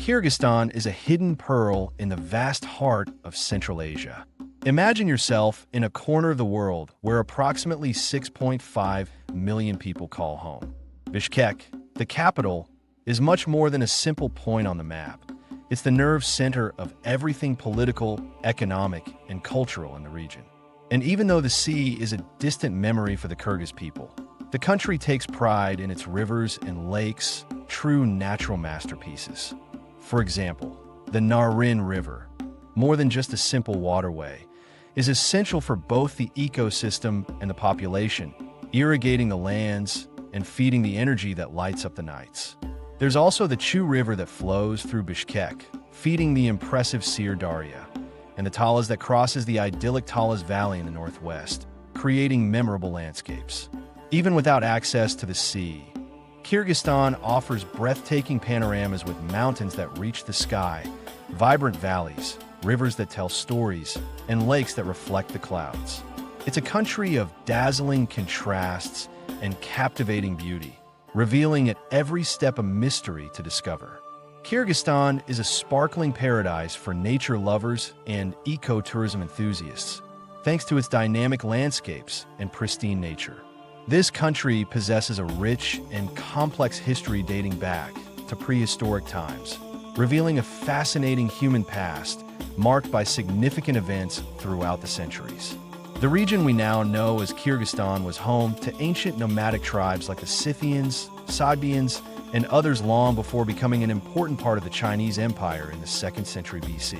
Kyrgyzstan is a hidden pearl in the vast heart of Central Asia. Imagine yourself in a corner of the world where approximately 6.5 million people call home. Bishkek, the capital, is much more than a simple point on the map. It's the nerve center of everything political, economic, and cultural in the region. And even though the sea is a distant memory for the Kyrgyz people, the country takes pride in its rivers and lakes, true natural masterpieces. For example, the Narin River, more than just a simple waterway, is essential for both the ecosystem and the population, irrigating the lands and feeding the energy that lights up the nights. There's also the Chu River that flows through Bishkek, feeding the impressive Sir Darya, and the Talas that crosses the idyllic Talas Valley in the northwest, creating memorable landscapes. Even without access to the sea, Kyrgyzstan offers breathtaking panoramas with mountains that reach the sky, vibrant valleys, rivers that tell stories, and lakes that reflect the clouds. It's a country of dazzling contrasts and captivating beauty, revealing at every step a mystery to discover. Kyrgyzstan is a sparkling paradise for nature lovers and ecotourism enthusiasts, thanks to its dynamic landscapes and pristine nature. This country possesses a rich and complex history dating back to prehistoric times, revealing a fascinating human past marked by significant events throughout the centuries. The region we now know as Kyrgyzstan was home to ancient nomadic tribes like the Scythians, Sabians, and others long before becoming an important part of the Chinese Empire in the 2nd century BC.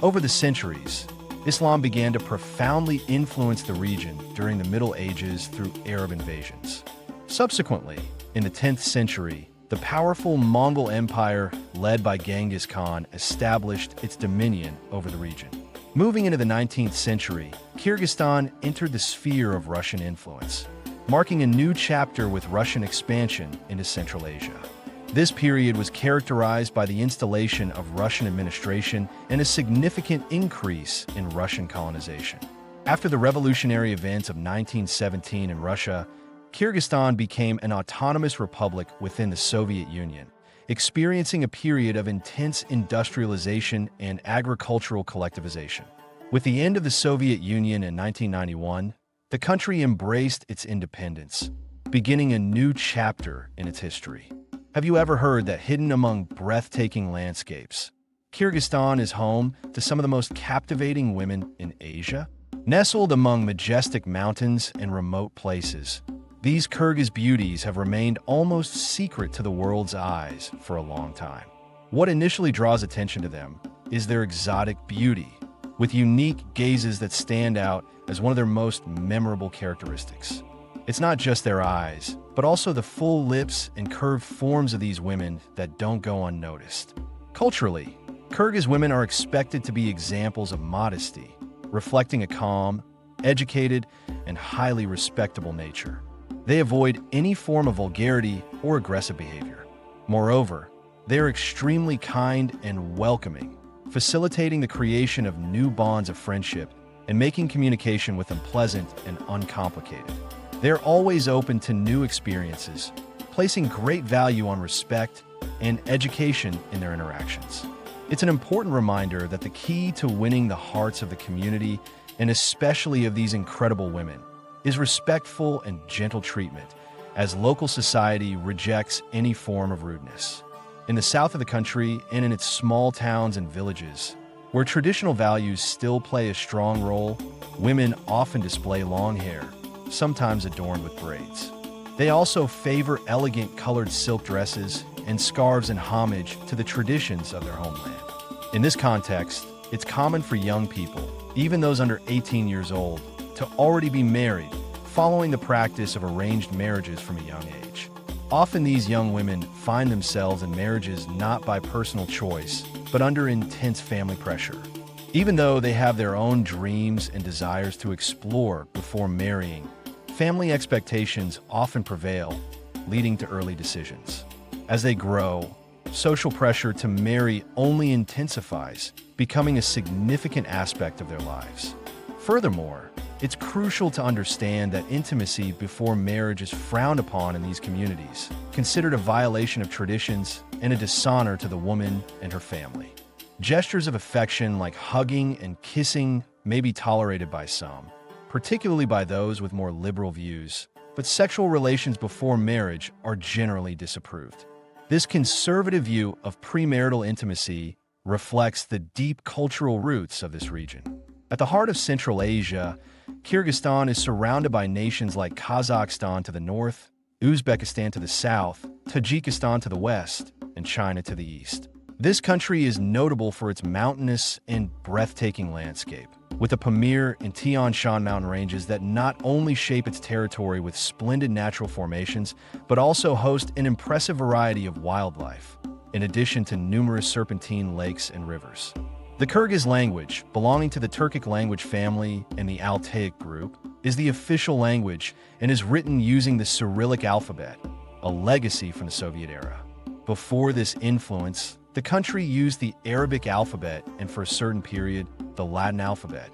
Over the centuries, Islam began to profoundly influence the region during the Middle Ages through Arab invasions. Subsequently, in the 10th century, the powerful Mongol Empire, led by Genghis Khan, established its dominion over the region. Moving into the 19th century, Kyrgyzstan entered the sphere of Russian influence, marking a new chapter with Russian expansion into Central Asia. This period was characterized by the installation of Russian administration and a significant increase in Russian colonization. After the revolutionary events of 1917 in Russia, Kyrgyzstan became an autonomous republic within the Soviet Union, experiencing a period of intense industrialization and agricultural collectivization. With the end of the Soviet Union in 1991, the country embraced its independence, beginning a new chapter in its history. Have you ever heard that hidden among breathtaking landscapes, Kyrgyzstan is home to some of the most captivating women in Asia? Nestled among majestic mountains and remote places, these Kyrgyz beauties have remained almost secret to the world's eyes for a long time. What initially draws attention to them is their exotic beauty, with unique gazes that stand out as one of their most memorable characteristics. It's not just their eyes, but also the full lips and curved forms of these women that don't go unnoticed. Culturally, Kyrgyz women are expected to be examples of modesty, reflecting a calm, educated, and highly respectable nature. They avoid any form of vulgarity or aggressive behavior. Moreover, they are extremely kind and welcoming, facilitating the creation of new bonds of friendship and making communication with them pleasant and uncomplicated. They're always open to new experiences, placing great value on respect and education in their interactions. It's an important reminder that the key to winning the hearts of the community, and especially of these incredible women, is respectful and gentle treatment, as local society rejects any form of rudeness. In the south of the country and in its small towns and villages, where traditional values still play a strong role, women often display long hair, sometimes adorned with braids. They also favor elegant colored silk dresses and scarves in homage to the traditions of their homeland. In this context, it's common for young people, even those under 18 years old, to already be married, following the practice of arranged marriages from a young age. Often these young women find themselves in marriages not by personal choice, but under intense family pressure. Even though they have their own dreams and desires to explore before marrying, family expectations often prevail, leading to early decisions. As they grow, social pressure to marry only intensifies, becoming a significant aspect of their lives. Furthermore, It's crucial to understand that intimacy before marriage is frowned upon in these communities, considered a violation of traditions and a dishonor to the woman and her family. Gestures of affection like hugging and kissing may be tolerated by some, particularly by those with more liberal views, but sexual relations before marriage are generally disapproved. This conservative view of premarital intimacy reflects the deep cultural roots of this region. At the heart of Central Asia, Kyrgyzstan is surrounded by nations like Kazakhstan to the north, Uzbekistan to the south, Tajikistan to the west, and China to the east. This country is notable for its mountainous and breathtaking landscape, with the Pamir and Tian Shan mountain ranges that not only shape its territory with splendid natural formations, but also host an impressive variety of wildlife, in addition to numerous serpentine lakes and rivers. The Kyrgyz language, belonging to the Turkic language family and the Altaic group, is the official language and is written using the Cyrillic alphabet, a legacy from the Soviet era. Before this influence, the country used the Arabic alphabet and, for a certain period, the Latin alphabet.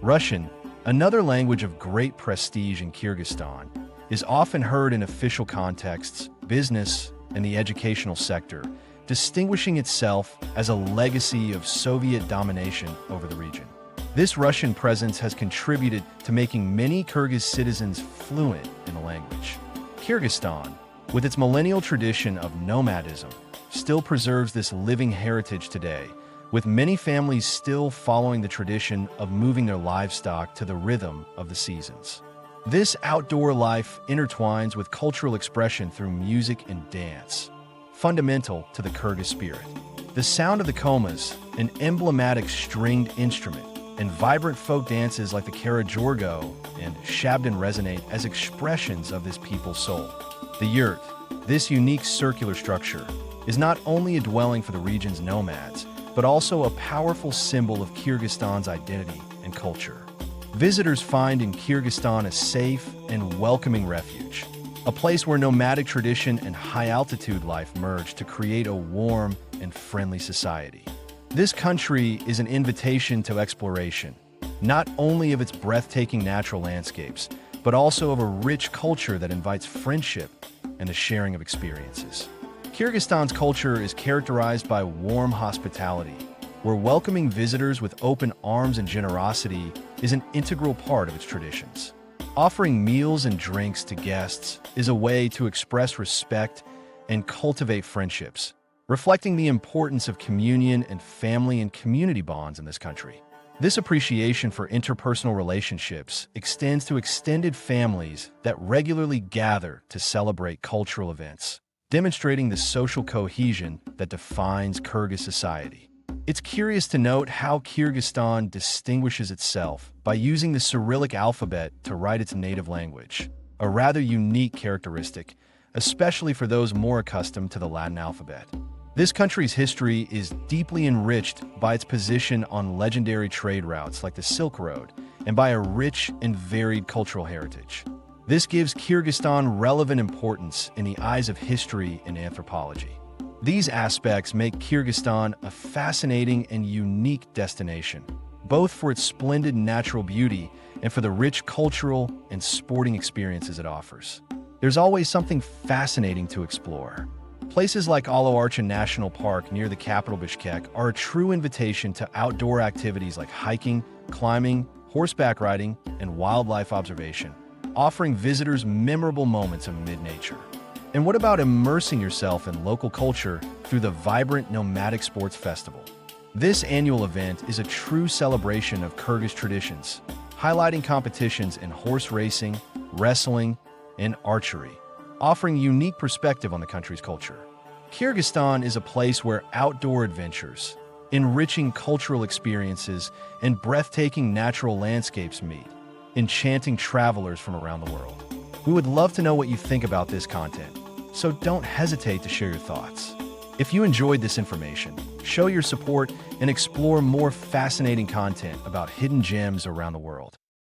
Russian, another language of great prestige in Kyrgyzstan, is often heard in official contexts, business, and the educational sector, distinguishing itself as a legacy of Soviet domination over the region. This Russian presence has contributed to making many Kyrgyz citizens fluent in the language. Kyrgyzstan, with its millennial tradition of nomadism, still preserves this living heritage today, with many families still following the tradition of moving their livestock to the rhythm of the seasons. This outdoor life intertwines with cultural expression through music and dance, fundamental to the Kyrgyz spirit. The sound of the komuz, an emblematic stringed instrument, and vibrant folk dances like the Karajorgo and Shabdan resonate as expressions of this people's soul. The Yurt, this unique circular structure, is not only a dwelling for the region's nomads, but also a powerful symbol of Kyrgyzstan's identity and culture. Visitors find in Kyrgyzstan a safe and welcoming refuge, a place where nomadic tradition and high-altitude life merge to create a warm and friendly society. This country is an invitation to exploration, not only of its breathtaking natural landscapes, but also of a rich culture that invites friendship and the sharing of experiences. Kyrgyzstan's culture is characterized by warm hospitality, where welcoming visitors with open arms and generosity is an integral part of its traditions. Offering meals and drinks to guests is a way to express respect and cultivate friendships, reflecting the importance of communion and family and community bonds in this country. This appreciation for interpersonal relationships extends to extended families that regularly gather to celebrate cultural events, demonstrating the social cohesion that defines Kyrgyz society. It's curious to note how Kyrgyzstan distinguishes itself by using the Cyrillic alphabet to write its native language, a rather unique characteristic, especially for those more accustomed to the Latin alphabet. This country's history is deeply enriched by its position on legendary trade routes like the Silk Road and by a rich and varied cultural heritage. This gives Kyrgyzstan relevant importance in the eyes of history and anthropology. These aspects make Kyrgyzstan a fascinating and unique destination, both for its splendid natural beauty and for the rich cultural and sporting experiences it offers. There's always something fascinating to explore. Places like Ulu-Archa National Park near the capital Bishkek are a true invitation to outdoor activities like hiking, climbing, horseback riding, and wildlife observation, offering visitors memorable moments amid nature. And what about immersing yourself in local culture through the vibrant Nomadic Sports Festival? This annual event is a true celebration of Kyrgyz traditions, highlighting competitions in horse racing, wrestling, and archery, offering unique perspective on the country's culture. Kyrgyzstan is a place where outdoor adventures, enriching cultural experiences, and breathtaking natural landscapes meet, enchanting travelers from around the world. We would love to know what you think about this content, so don't hesitate to share your thoughts. If you enjoyed this information, show your support and explore more fascinating content about hidden gems around the world.